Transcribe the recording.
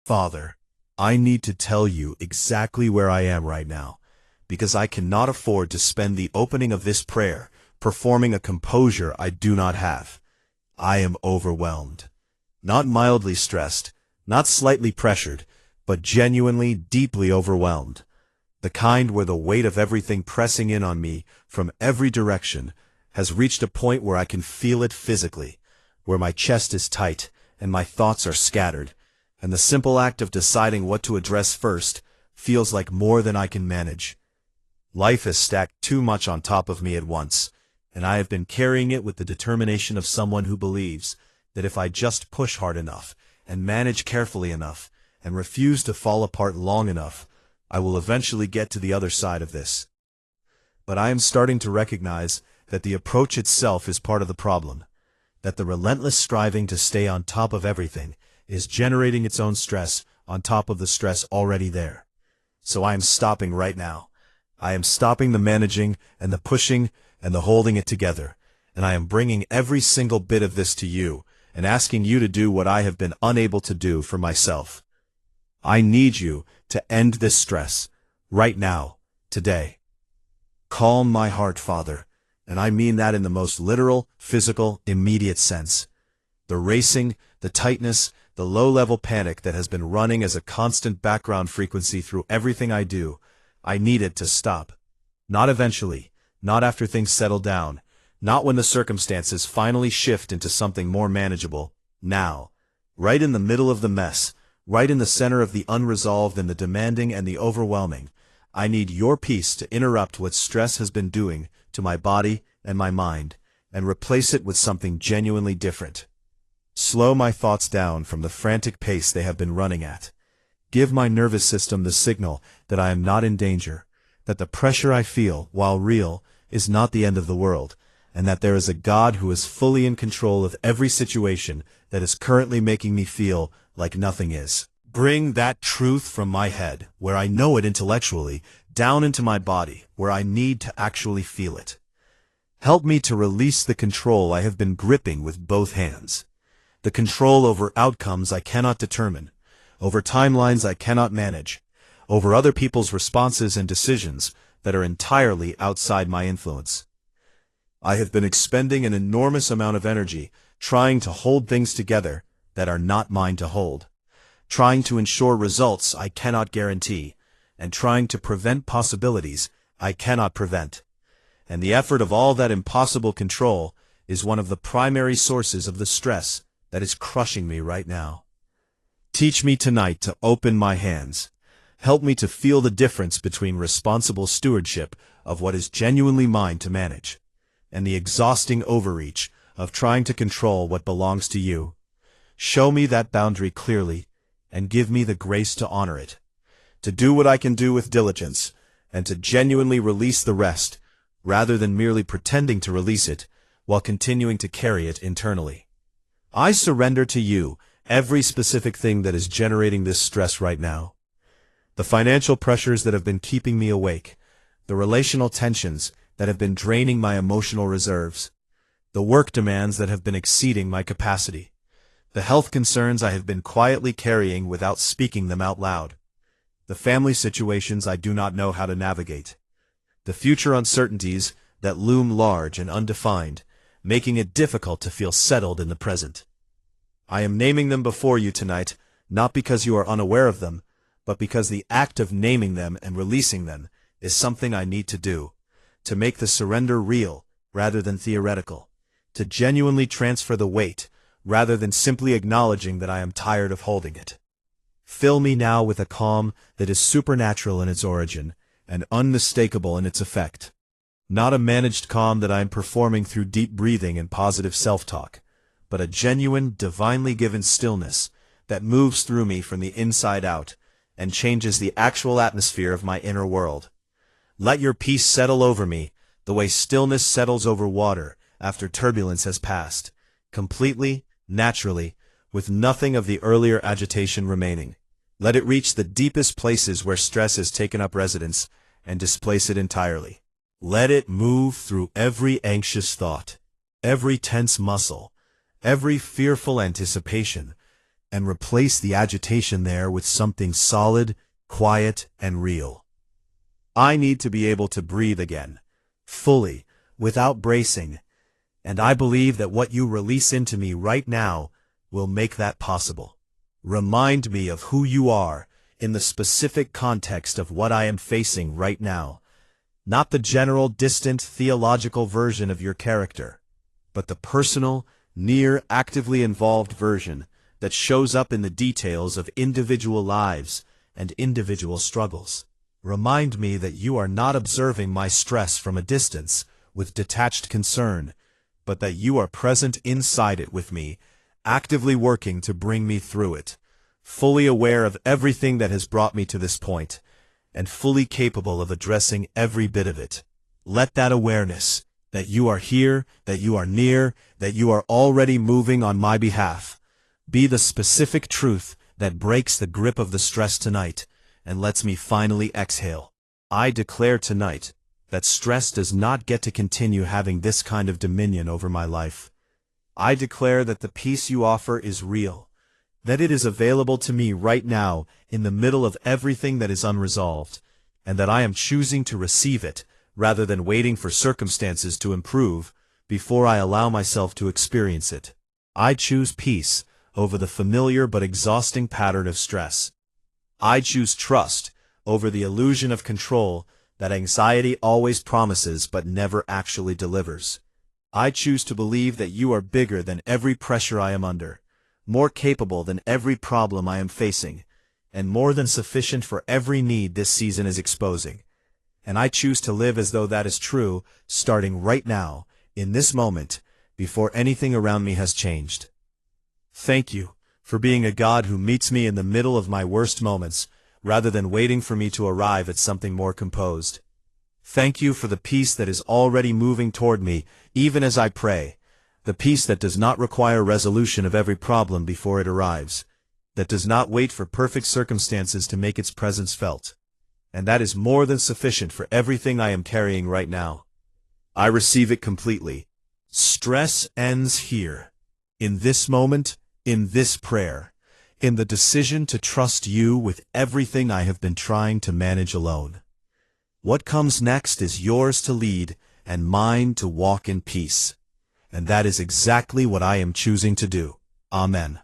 Father, I need to tell you exactly where I am right now, because I cannot afford to spend the opening of this prayer performing a composure I do not have. I am overwhelmed. Not mildly stressed, not slightly pressured, but genuinely, deeply overwhelmed. The kind where the weight of everything pressing in on me from every direction has reached a point where I can feel it physically, where my chest is tight and my thoughts are scattered, and the simple act of deciding what to address first feels like more than I can manage. Life has stacked too much on top of me at once, and I have been carrying it with the determination of someone who believes that if I just push hard enough and manage carefully enough and refuse to fall apart long enough, I will eventually get to the other side of this. But I am starting to recognize that the approach itself is part of the problem, that the relentless striving to stay on top of everything is generating its own stress on top of the stress already there. So I am stopping right now. I am stopping the managing and the pushing and the holding it together, and I am bringing every single bit of this to you and asking you to do what I have been unable to do for myself. I need you to end this stress, right now, today. Calm my heart, Father, and I mean that in the most literal, physical, immediate sense. The racing, the tightness, the low-level panic that has been running as a constant background frequency through everything I do, I need it to stop. Not eventually, not after things settle down, not when the circumstances finally shift into something more manageable. Now, right in the middle of the mess, right in the center of the unresolved and the demanding and the overwhelming, I need your peace to interrupt what stress has been doing to my body and my mind, and replace it with something genuinely different. Slow my thoughts down from the frantic pace they have been running at. Give my nervous system the signal that I am not in danger, that the pressure I feel, while real, is not the end of the world, and that there is a God who is fully in control of every situation that is currently making me feel like nothing is. Bring that truth from my head, where I know it intellectually, down into my body, where I need to actually feel it. Help me to release the control I have been gripping with both hands. The control over outcomes I cannot determine, over timelines I cannot manage, over other people's responses and decisions that are entirely outside my influence. I have been expending an enormous amount of energy trying to hold things together that are not mine to hold, trying to ensure results I cannot guarantee, and trying to prevent possibilities I cannot prevent. And the effort of all that impossible control is one of the primary sources of the stress that is crushing me right now. Teach me tonight to open my hands. Help me to feel the difference between responsible stewardship of what is genuinely mine to manage, and the exhausting overreach of trying to control what belongs to you. Show me that boundary clearly, and give me the grace to honor it, to do what I can do with diligence, and to genuinely release the rest, rather than merely pretending to release it while continuing to carry it internally. I surrender to you every specific thing that is generating this stress right now. The financial pressures that have been keeping me awake, the relational tensions that have been draining my emotional reserves, the work demands that have been exceeding my capacity, the health concerns I have been quietly carrying without speaking them out loud, the family situations I do not know how to navigate, the future uncertainties that loom large and undefined, making it difficult to feel settled in the present. I am naming them before you tonight, not because you are unaware of them, but because the act of naming them and releasing them is something I need to do, to make the surrender real rather than theoretical, to genuinely transfer the weight rather than simply acknowledging that I am tired of holding it. Fill me now with a calm that is supernatural in its origin and unmistakable in its effect. Not a managed calm that I am performing through deep breathing and positive self-talk, but a genuine, divinely given stillness that moves through me from the inside out and changes the actual atmosphere of my inner world. Let your peace settle over me the way stillness settles over water after turbulence has passed, completely, naturally, with nothing of the earlier agitation remaining. Let it reach the deepest places where stress has taken up residence and displace it entirely. Let it move through every anxious thought, every tense muscle, every fearful anticipation, and replace the agitation there with something solid, quiet, and real. I need to be able to breathe again, fully, without bracing, and I believe that what you release into me right now will make that possible. Remind me of who you are in the specific context of what I am facing right now, not the general, distant, theological version of your character, but the personal, near, actively involved version that shows up in the details of individual lives and individual struggles. Remind me that you are not observing my stress from a distance with detached concern, but that you are present inside it with me, actively working to bring me through it, fully aware of everything that has brought me to this point, and fully capable of addressing every bit of it. Let that awareness, that you are here, that you are near, that you are already moving on my behalf, be the specific truth that breaks the grip of the stress tonight and lets me finally exhale. I declare tonight that stress does not get to continue having this kind of dominion over my life. I declare that the peace you offer is real, that it is available to me right now in the middle of everything that is unresolved, and that I am choosing to receive it rather than waiting for circumstances to improve before I allow myself to experience it. I choose peace over the familiar but exhausting pattern of stress. I choose trust over the illusion of control that anxiety always promises but never actually delivers. I choose to believe that you are bigger than every pressure I am under, more capable than every problem I am facing, and more than sufficient for every need this season is exposing. And I choose to live as though that is true, starting right now, in this moment, before anything around me has changed. Thank you for being a God who meets me in the middle of my worst moments, rather than waiting for me to arrive at something more composed. Thank you for the peace that is already moving toward me, even as I pray, the peace that does not require resolution of every problem before it arrives, that does not wait for perfect circumstances to make its presence felt, and that is more than sufficient for everything I am carrying right now. I receive it completely. Stress ends here, in this moment, in this prayer, in the decision to trust you with everything I have been trying to manage alone. What comes next is yours to lead and mine to walk in peace. And that is exactly what I am choosing to do. Amen.